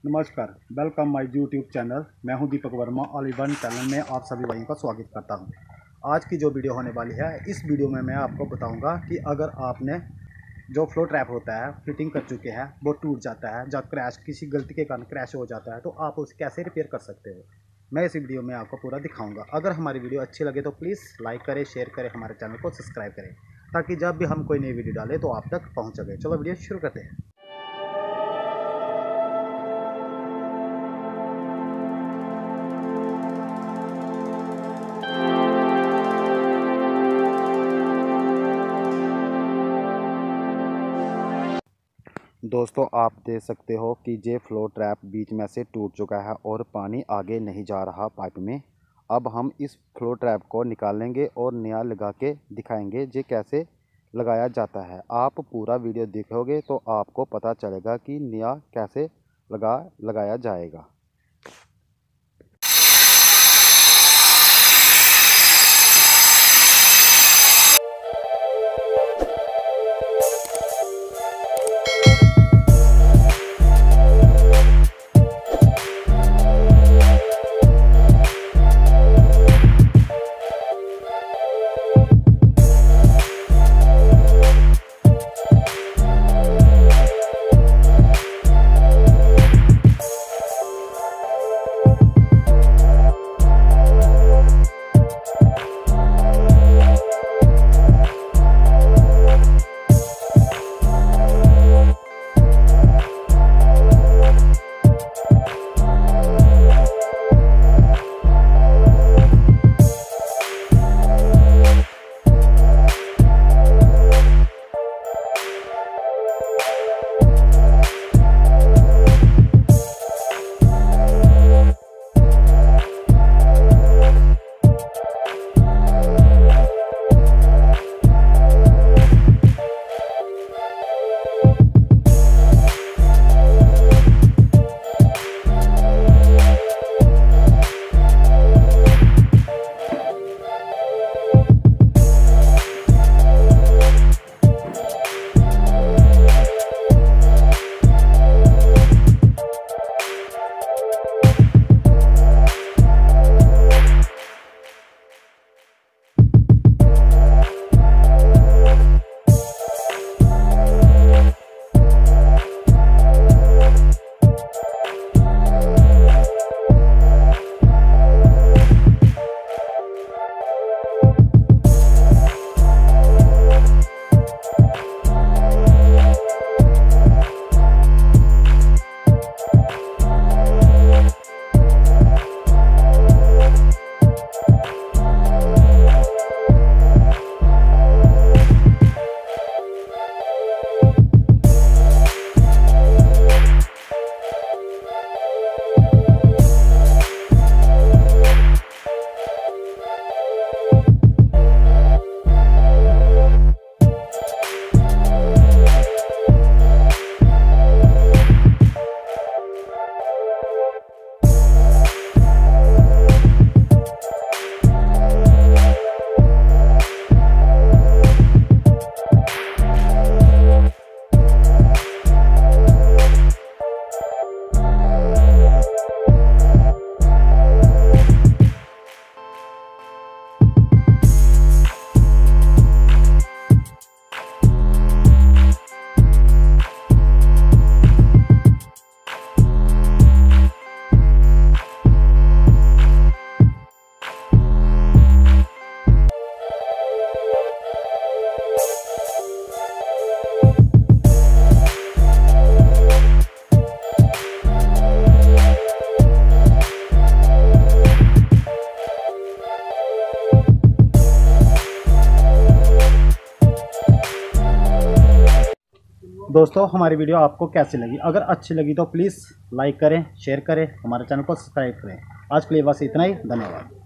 नमस्कार, welcome my YouTube channel. मैं हूं Deepak Verma. All in one channel में आप सभी भाइयों का स्वागत करता हूं। आज की जो वीडियो होने वाली है, इस वीडियो में मैं आपको बताऊंगा कि अगर आपने जो फ्लो ट्रैप होता है फिटिंग कर चुके हैं, वो टूट जाता है, जब क्रैश किसी गलती के कारण क्रैश हो जाता है, तो आप उसे कैसे रिपेयर कर सकते हो, मैं इस वीडियो में आपको पूरा दिखाऊंगा। अगर हमारी वीडियो अच्छी लगे तो प्लीज़ लाइक करें, शेयर करें, हमारे चैनल को सब्सक्राइब करें, ताकि जब भी हम कोई नई वीडियो डालें तो आप तक पहुँच सके। चलो वीडियो शुरू करते हैं। दोस्तों, आप देख सकते हो कि ये फ्लो ट्रैप बीच में से टूट चुका है और पानी आगे नहीं जा रहा पाइप में। अब हम इस फ्लो ट्रैप को निकालेंगे और नया लगा के दिखाएंगे ये कैसे लगाया जाता है। आप पूरा वीडियो देखोगे तो आपको पता चलेगा कि नया कैसे लगाया जाएगा। दोस्तों, हमारी वीडियो आपको कैसी लगी? अगर अच्छी लगी तो प्लीज़ लाइक करें, शेयर करें, हमारे चैनल को सब्सक्राइब करें। आज के लिए बस इतना ही। धन्यवाद।